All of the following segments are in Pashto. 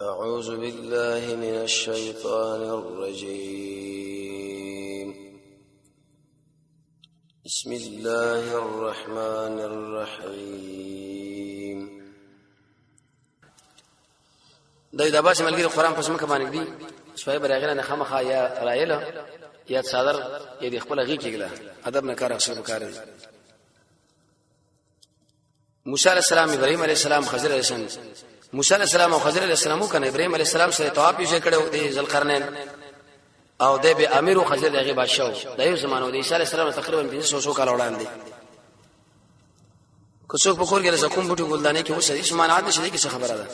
أعوذ بالله من الشيطان الرجيم. بسم الله الرحمن الرحيم. دای دا باس ملګری قرآن پس مکه باندې دی سوای براغله نه خامخا یا رایله یا صدر یا د خپل غی کېګله ادب نه کار اصل وکړي. موسی علیہ السلام، ابراهیم علیہ السلام، خضر علیہ السلام، موسی علیہ السلام او خضر علیہ السلام کنه ابراهیم علیہ السلام سره طواف یې کړو د ذوالقرنین او د به امیر او خضر دغه بادشاہ د یو زمانو د عیسی علیہ السلام تقریبا 500 کال وړاندې کوڅو په خور کې زکوم بوټو ګلدانې کې وسه هیڅ معنی نشته کې څه خبره ده.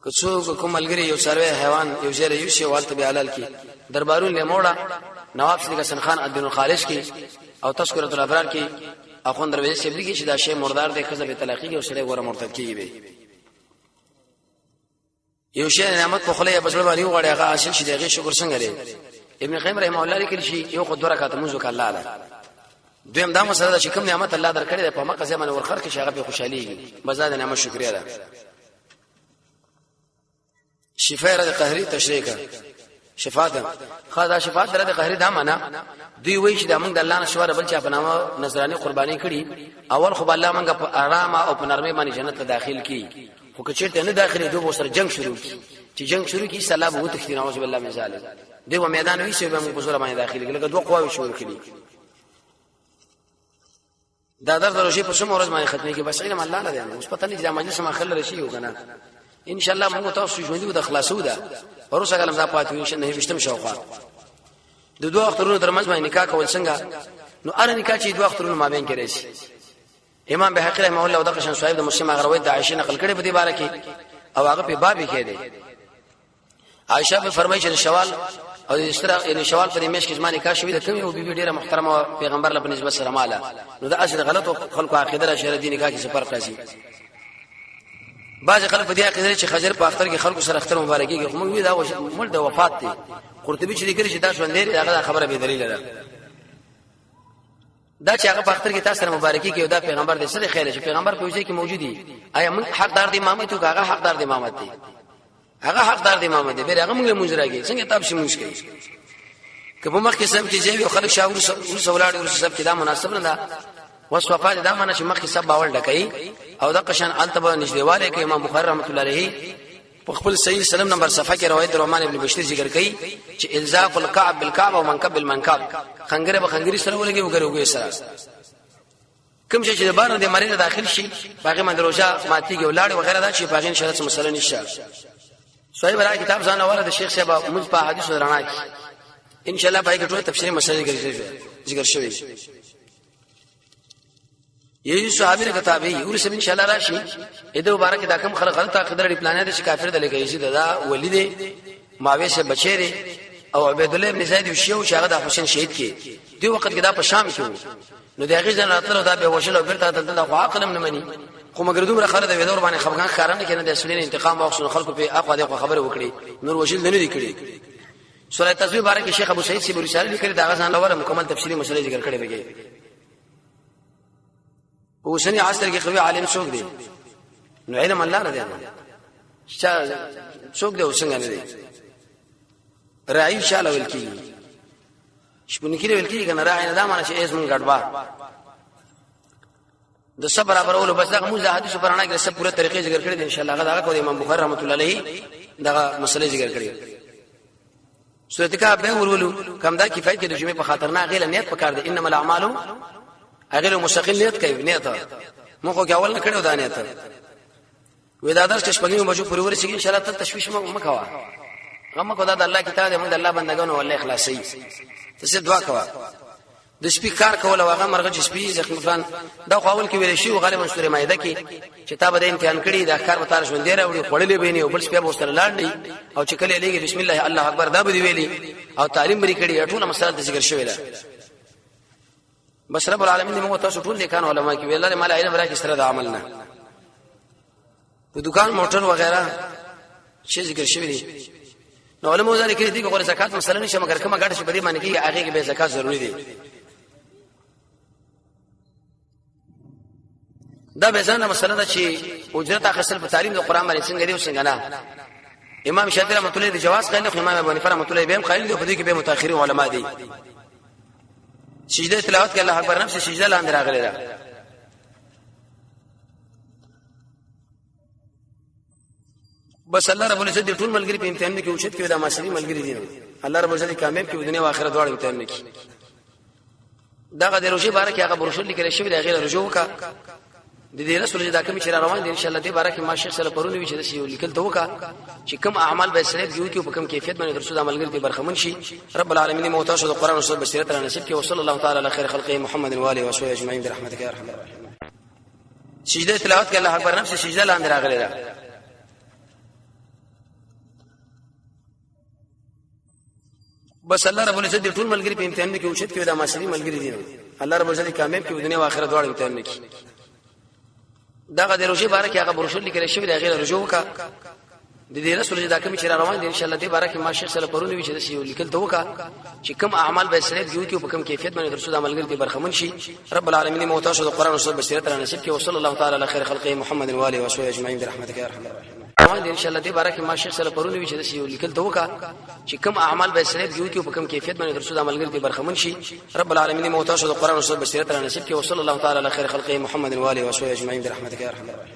کوڅو کوم ملګری یو سروي حیوان یو ځای یو شی والته به حلال کې دربارون له موړه نواب سید حسن خان الدین خالص کې او تذکرۃ الابرار کې اخوند درویش شبلی کې چې دا شی مردار د خزه به طلاقي او سره ور مرتد کیږي. یو شی نعمت په خله په ځل باندې وغړی هغه حاصل شي دغه شکر څنګه لري. ابن قیم رحمه الله لیکلی شي یو خود رکعات منځ وک الله تعالی دویم دا مسله چې کوم نعمت الله درکړي په مکه ځمانه ورخر کې شغه په خوشحالي بزاد نعمت شکریا ده. شفاء رد قهري تشریکه شفاعت خدا شفاعت رد قهري دا معنا دوی وایي چې د موږ د الله نشواره بل چا په نامه نظرانه قرباني کړي اول خو الله موږ په آرام او په نرمۍ باندې جنت ته داخل کی خو که چیرته نه داخلي دوی سره جنگ شروع کی چې جنگ شروع کی سلام وو تختی نعوذ بالله من ذلک دوی په میدان وی شي به موږ په سره باندې داخلي لکه دوه قواوی شروع کړي دا دروځي په سم ورځ باندې ختمي کی بس علم الله نه دی اوس پته نه چې مجلس ما خل رشي یو کنه ان شاء الله موږ تاسو ژوندۍ د خلاصو ده ورسره کلم دا پاتې ان شاء الله هیڅ شوخه د دوه اخترونو ترمنځ باندې نکاح کول څنګه نو ار نکاح چې دوه اخترونو مابین کې راشي. امام بهقی رحمه الله او د قشن صاحب د مسلم غروي د عائشه نقل کړي په دې باره کې او هغه په باب کې دی. عائشه په فرمایي چې شوال او استراق یعنی شوال په میش کې ځمانه نکاح شوی د کوم یو بیبي ډیره محترمه پیغمبر له نسبت سره ماله نو دا اصل غلط خلکو عقیده را شر دي نکاح کې سفر قاضي بعض خلک په دې عقیده چې خجر په اختر کې خلکو سره اختر مبارکي کې موږ دا مل د وفات دي قرطبي چې لیکي چې دا ژوندې هغه خبره به دلیل ده دا چې هغه په اختر کې تاسو سره مبارکي کې دا پیغمبر دې سره خیر چې پیغمبر په وجه کې موجود دي آیا موږ حقدار دي امامت او هغه حقدار دي امامت دي هغه حقدار دي امامت دي به هغه موږ له منځراږي څنګه تاب شي موږ کوي که په مخ کې سم کې ځای خلک شاور سولاړ ورسره سب کې دا مناسب نه ده وصفات دا معنی چې مخ کې سب باول ډکې او دا قشان التبه نږدېواله کې امام بخاری رحمۃ اللہ علیہ په خپل صحیح سلام نمبر صفحه کې روایت رومان ابن بشیر ذکر کړي چې الزاق الكعب بالكعب او منكب بالمنكب خنګره به خنګري سره ولګي وګړو سره کوم چې د بار د مریض داخل شي باغې مندروجه ماتيږي ولاړ وغیرہ دا چې باغین شرط مسله نشه. صحیح برای کتاب ځان اوله د شیخ صاحب موږ په حدیث درنه کې ان شاء الله پای کې ټول تفصیلی مسله ذکر شوی. یی صحابي کتابي ورسې ان شاء الله راشي اې د مبارک دا کوم خلک غلط عقیده لري پلان دي چې کافر د لګي چې دا ولید ماوي سے بچی دي او عبد الله بن زید شیو شاغه د حسین شهید کې دی وخت کې دا په شام کې نو دغه ځان راتلو دا به وشل او بیرته دلته خو عقلم نه مني خو مگر دومره خلک د ویدور باندې خفقان خارنه کنه د اسلین انتقام واخصو خلکو په اقوا دغه خبره وکړي نور وشل نه دی کړی. سورہ تسبیح بارک شیخ ابو سعید سیبری رساله لیکلي دا غزان لوړه مکمل تفصیلی مسله ذکر کړي بګي. اوسنی عصر کې قوي عالم څوک دی نو علم الله نه دی څوک دی څنګه نه دی راي ان شاء الله ولکی شپونه کې ولکی کنه راي نه دا معنی چې اسم غړبا د صبر برولو بس هغه موږ حدیث پرانا کې سب پوره طریقې ذکر کړې دي ان شاء الله هغه کو امام بخاری رحمت الله علیه دا مسله ذکر کړې. سورۃ کهف به ورولو کوم دا کفایت د جمعې په خاطر نه غیله نیت پکار دي انما الاعمال اگر مستقل نیت کوي نیت مو خو اول نه کړو دا نیت وې دا درس شپږم بجو پرې ورسې ان شاء الله ته تشويش مکوا غم کو دا د الله کتاب دې موږ د الله بندګانو والله اخلاصي ته دعا کوا د سپی کار کول او هغه مرغه سپی زخم فلان دا خو اول کې ویل شي غالبا سورې مائده کې چې تا به امتحان کړي دا کار به تار ژوند دی راوړي خړلې بیني او بل سپی به وستل لاندې او چې کله لګي بسم الله الله اکبر دا به ویلي او تعلیم بری کړي ټول مسله ذکر شوی ده. بس رب العالمین موږ تاسو ټول لیکان علماء کې ویل مال علم راکې سره د عمل نه په دکان موټر وغیرہ شي ذکر شوی دي نو علماء ذکر کړي دي چې زکات مثلا نشه مگر کومه ګټه شي بری باندې کې هغه کې به زکات ضروری دي. دا به ځان مسله ده چې اجرت اخصل په تعلیم د قران باندې څنګه دی او څنګه نه امام شافعي رحمۃ اللہ د جواز قائل خو امام ابو حنیفه رحمۃ اللہ به قائل دی په دې کې به متأخرین علما دي سجده تلاوت کې الله اکبر نفس سجده لاندې راغلی دا بس الله رب العزت ټول ملګری په امتحان کې اوچت کې دا ماسري ملګری دي الله رب العزت کامیاب کې دنیا او آخرت دواړو امتحان کې دا غږ روشي بارے کې هغه بروشر لیکل شوی دی غیر رجوع کا د دې رسول دا کوم چې روان دي ان شاء الله دې بارے کې ما شیخ سره پرونی وی چې د لیکل ته وکا چې کوم اعمال به سره دیو کې په کوم کیفیت باندې رسول عملګر دي برخمن شي رب العالمین موتا شو د قران او سنت بصیرت را نصیب کې وصلی الله تعالی علی خیر خلقه محمد و علیه و صحبه اجمعین برحمتک یا ارحم الراحمین سجده تلاوت کې الله اکبر نفس سجده لاندې راغلی دا بس الله رب العزت ټول ملګری په امتحان کې اوچت کې دا ماسري ملګری دي الله رب العزت کامیاب کې دنیا او آخرت دواړو امتحان کې دا غږ روشي بارے کې هغه بروشر لیکل شوی دی غیر رجوع کا د دې رسول دا کوم چې روان دي ان شاء الله دې بارے کې ما شیخ سره پرونی وی چې د لیکل ته وکا چې کوم اعمال به سره دیو کې په کوم کیفیت باندې رسول عملګر دي برخمن شي رب العالمین موتا شو د قران او سنت بصیرت را نصیب کې وصلی الله تعالی علی خیر خلقه محمد و علیه و صحبه اجمعین برحمتک یا ارحم الراحمین ان شاء الله دې بارے کې ما شیخ سره پرونی وی چې د لیکل ته وکا چې کوم اعمال به سره دیو کې په کوم کیفیت باندې رسول عملګر دي برخمن شي رب العالمین موتا شو د قران او سنت بصیرت را نصیب کې وصلی الله تعالی علی خیر خلقه محمد و علیه و صحبه اجمعین برحمتک یا ارحم الراحمین